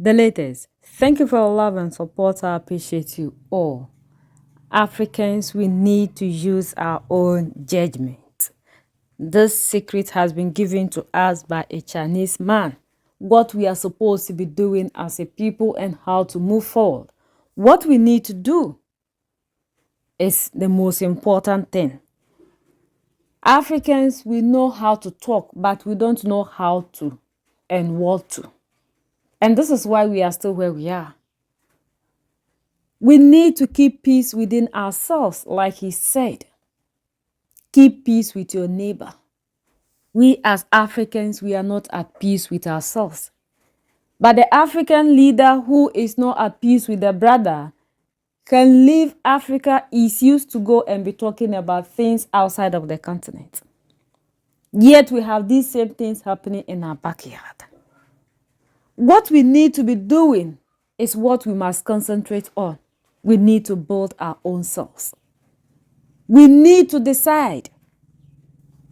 The latest. Thank you for your love and support. I appreciate you all. Africans, we need to use our own judgment. This secret has been given to us by a Chinese man. What we are supposed to be doing as a people and how to move forward. What we need to do is the most important thing. Africans, we know how to talk, but we don't know how to and what to. And this is why we are still where we are. We need to keep peace within ourselves, like he said. Keep peace with your neighbor. We as Africans, we are not at peace with ourselves. But the African leader who is not at peace with the brother can leave Africa, is used to go and be talking about things outside of the continent. Yet we have these same things happening in our backyard. What we need to be doing is what we must concentrate on. We need to build our own selves. We need to decide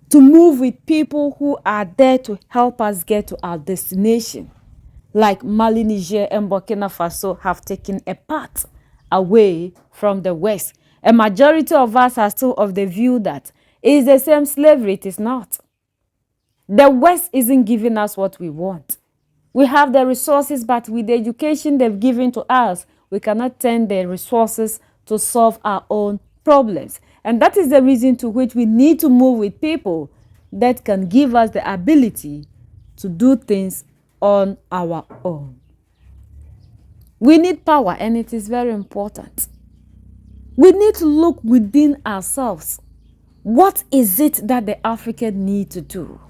to move with people who are there to help us get to our destination. Like Mali, Niger, and Burkina Faso have taken a path away from the West. A majority of us are still of the view that it is the same slavery. It is not. The West isn't giving us what we want. We have the resources, but with the education they've given to us, we cannot turn the resources to solve our own problems. And that is the reason to which we need to move with people that can give us the ability to do things on our own. We need power, and it is very important. We need to look within ourselves. What is it that the African need to do?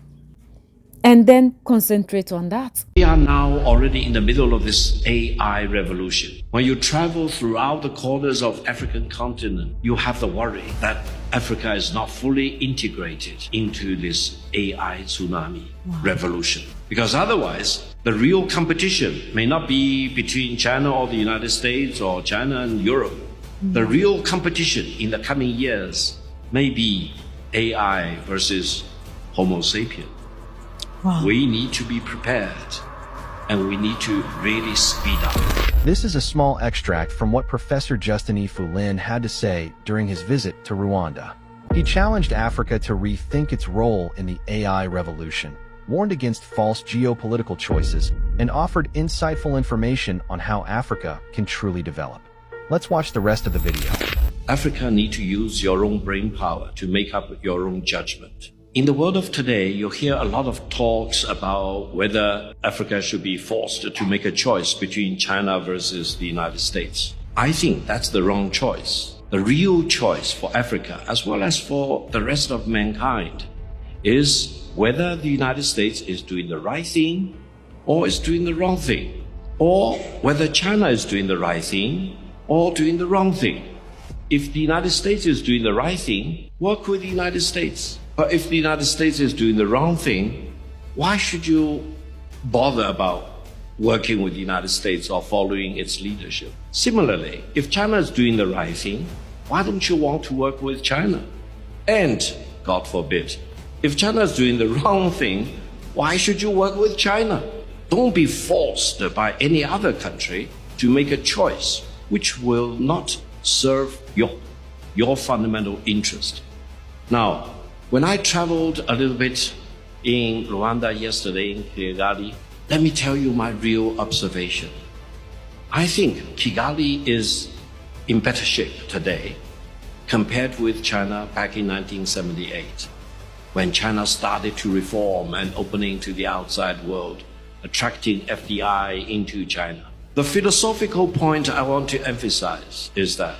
And then concentrate on that. We are now already in the middle of this AI revolution. When you travel throughout the corners of African continent, you have the worry that Africa is not fully integrated into this AI tsunami revolution. Because otherwise, the real competition may not be between China or the United States or China and Europe. The real competition in the coming years may be AI versus Homo sapiens. Wow. We need to be prepared, and we need to really speed up. This is a small extract from what Professor Justin E. Fulin had to say during his visit to Rwanda. He challenged Africa to rethink its role in the AI revolution, warned against false geopolitical choices, and offered insightful information on how Africa can truly develop. Let's watch the rest of the video. Africa need to use your own brain power to make up your own judgment. In the world of today, you hear a lot of talks about whether Africa should be forced to make a choice between China versus the United States. I think that's the wrong choice. The real choice for Africa, as well as for the rest of mankind, is whether the United States is doing the right thing or is doing the wrong thing, or whether China is doing the right thing or doing the wrong thing. If the United States is doing the right thing, work with the United States. But if the United States is doing the wrong thing, why should you bother about working with the United States or following its leadership? Similarly, if China is doing the right thing, why don't you want to work with China? And, God forbid, if China is doing the wrong thing, why should you work with China? Don't be forced by any other country to make a choice which will not serve your fundamental interest. Now, when I traveled a little bit in Rwanda yesterday, in Kigali, let me tell you my real observation. I think Kigali is in better shape today compared with China back in 1978, when China started to reform and opening to the outside world, attracting FDI into China. The philosophical point I want to emphasize is that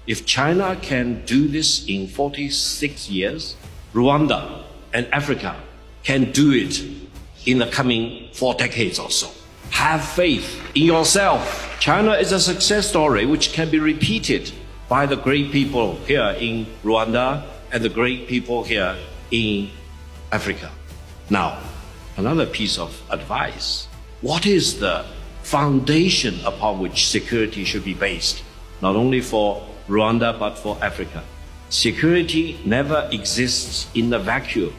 if China can do this in 46 years, Rwanda and Africa can do it in the coming 4 decades or so. Have faith in yourself. China is a success story which can be repeated by the great people here in Rwanda and the great people here in Africa. Now, another piece of advice. What is the foundation upon which security should be based, not only for Rwanda but for Africa? Security never exists in a vacuum.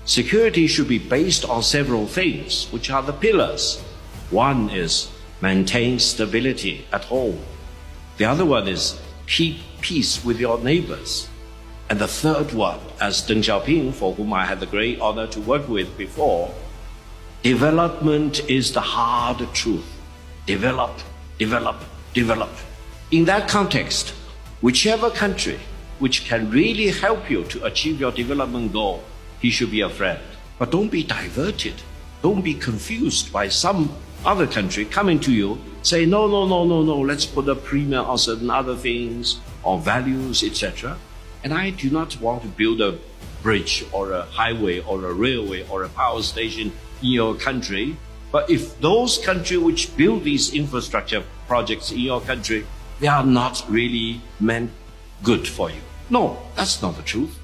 Security should be based on several things, which are the pillars. One is maintain stability at home. The other one is keep peace with your neighbors. And the third one, as Deng Xiaoping, for whom I had the great honor to work with before, development is the hard truth. Develop, develop, develop. In that context, whichever country which can really help you to achieve your development goal, he should be a friend. But don't be diverted. Don't be confused by some other country coming to you, say, no, let's put a premium on certain other things, or values, etc. And I do not want to build a bridge or a highway or a railway or a power station in your country. But if those countries which build these infrastructure projects in your country, they are not really meant good for you. No, that's not the truth.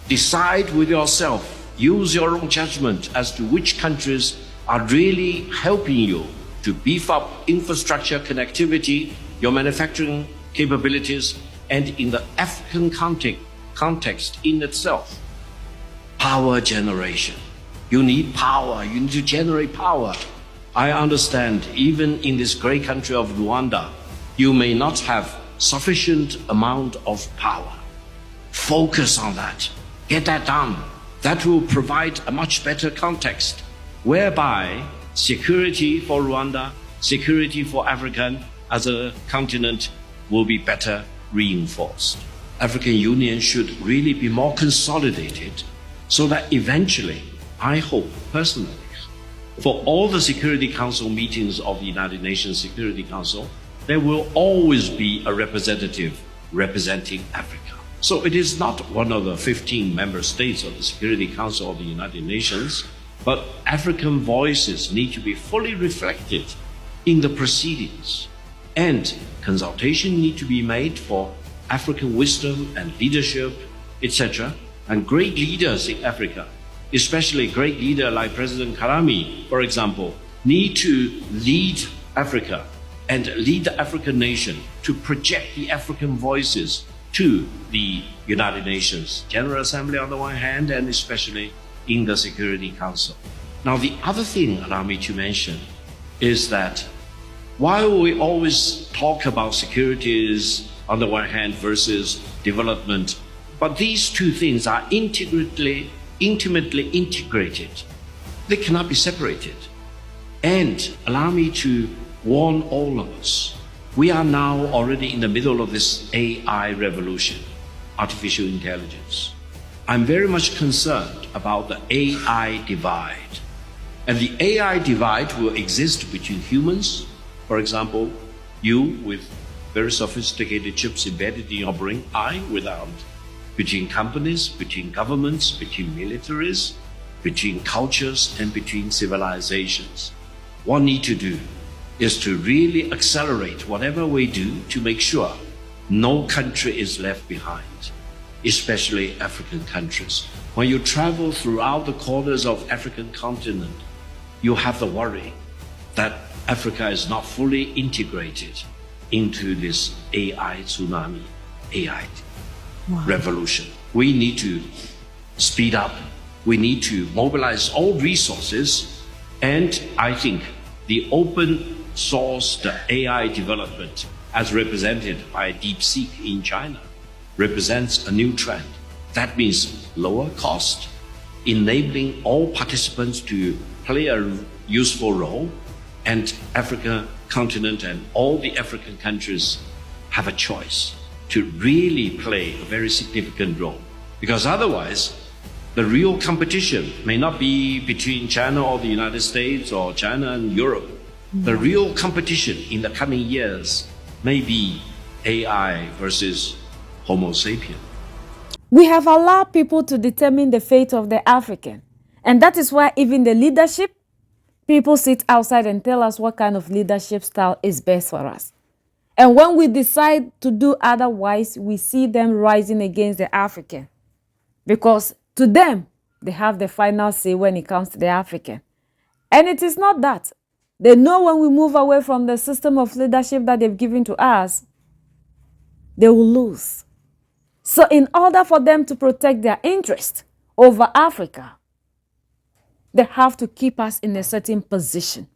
Decide with yourself. Use your own judgment as to which countries are really helping you to beef up infrastructure connectivity, your manufacturing capabilities, and in the African context in itself, power generation. You need power. You need to generate power. I understand even in this great country of Rwanda, you may not have sufficient amount of power. Focus on that. Get that done. That will provide a much better context whereby security for Rwanda, security for Africa as a continent will be better reinforced. African Union should really be more consolidated so that eventually, I hope personally, for all the Security Council meetings of the United Nations Security Council, there will always be a representative representing Africa. So it is not one of the 15 member states of the Security Council of the United Nations, but African voices need to be fully reflected in the proceedings. And consultation need to be made for African wisdom and leadership, etc. And great leaders in Africa, especially great leader like President Karami, for example, need to lead Africa and lead the African nation to project the African voices to the United Nations General Assembly on the one hand, and especially in the Security Council. Now, the other thing allow me to mention is that while we always talk about securities on the one hand versus development, but these two things are intimately integrated. They cannot be separated. And allow me to warn all of us. We are now already in the middle of this AI revolution, artificial intelligence. I'm very much concerned about the AI divide. And the AI divide will exist between humans, for example, you with very sophisticated chips embedded in your brain, I without, between companies, between governments, between militaries, between cultures, and between civilizations. What we need to do is to really accelerate whatever we do to make sure no country is left behind, especially African countries. When you travel throughout the corners of African continent, you have the worry that Africa is not fully integrated into this AI tsunami, AI revolution. We need to speed up. We need to mobilize all resources. And I think the open source, the AI development as represented by DeepSeek in China represents a new trend. That means lower cost, enabling all participants to play a useful role, and Africa continent and all the African countries have a choice to really play a very significant role. Because otherwise, the real competition may not be between China or the United States or China and Europe. The real competition in the coming years may be AI versus Homo sapien. We have allowed people to determine the fate of the African. And that is why even the leadership, people sit outside and tell us what kind of leadership style is best for us. And when we decide to do otherwise, we see them rising against the African. Because to them, they have the final say when it comes to the African. And it is not that. They know when we move away from the system of leadership that they've given to us, they will lose. So in order for them to protect their interest over Africa, they have to keep us in a certain position.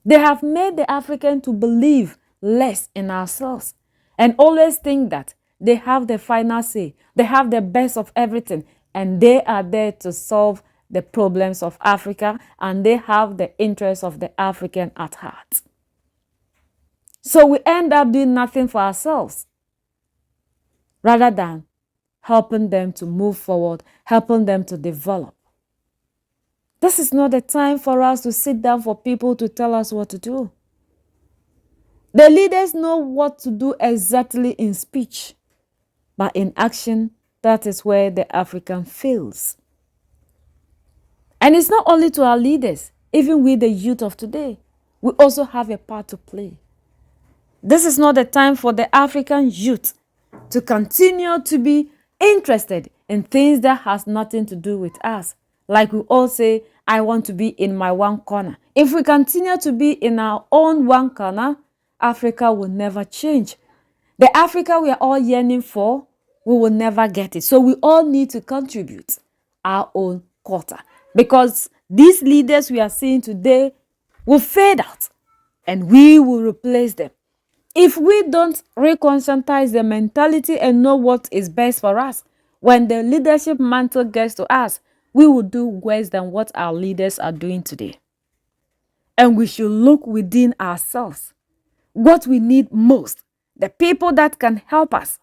They have made the African to believe less in ourselves and always think that they have the final say, they have the best of everything, and they are there to solve the problems of Africa, and they have the interests of the African at heart. So we end up doing nothing for ourselves rather than helping them to move forward, helping them to develop. This is not the time for us to sit down for people to tell us what to do. The leaders know what to do exactly in speech, but in action, that is where the African fails. And it's not only to our leaders, even with the youth of today, we also have a part to play. This is not the time for the African youth to continue to be interested in things that has nothing to do with us. Like we all say, I want to be in my one corner. If we continue to be in our own one corner, Africa will never change. The Africa we are all yearning for, we will never get it. So we all need to contribute our own quota. Because these leaders we are seeing today will fade out and we will replace them. If we don't reconscientize the mentality and know what is best for us, when the leadership mantle gets to us, we will do worse than what our leaders are doing today. And we should look within ourselves. What we need most, the people that can help us,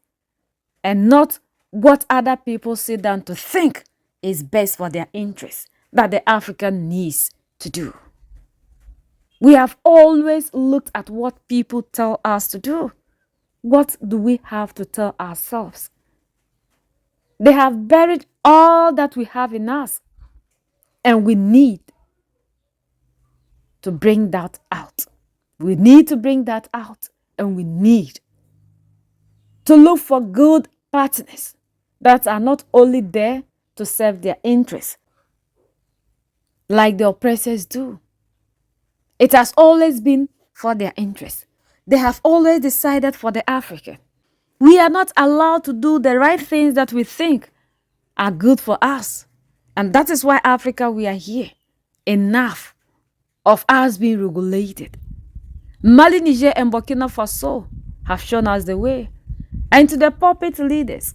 and not what other people sit down to think is best for their interests, that the African needs to do. We have always looked at what people tell us to do. What do we have to tell ourselves? They have buried all that we have in us, and we need to bring that out. We need to bring that out, and we need to look for good partners that are not only there to serve their interests, like the oppressors do. It has always been for their interests. They have always decided for the African. We are not allowed to do the right things that we think are good for us. And that is why Africa, we are here. Enough of us being regulated. Mali, Niger, and Burkina Faso have shown us the way. And to the puppet leaders,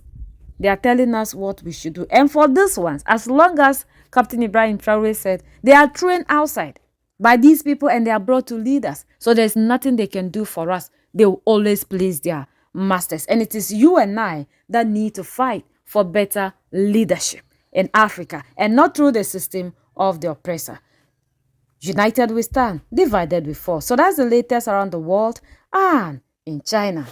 they are telling us what we should do. And for these ones, as long as Captain Ibrahim Traore said, they are trained outside by these people and they are brought to lead us. So there's nothing they can do for us. They will always please their masters. And it is you and I that need to fight for better leadership in Africa and not through the system of the oppressor. United we stand, divided we fall. So that's the latest around the world and in China.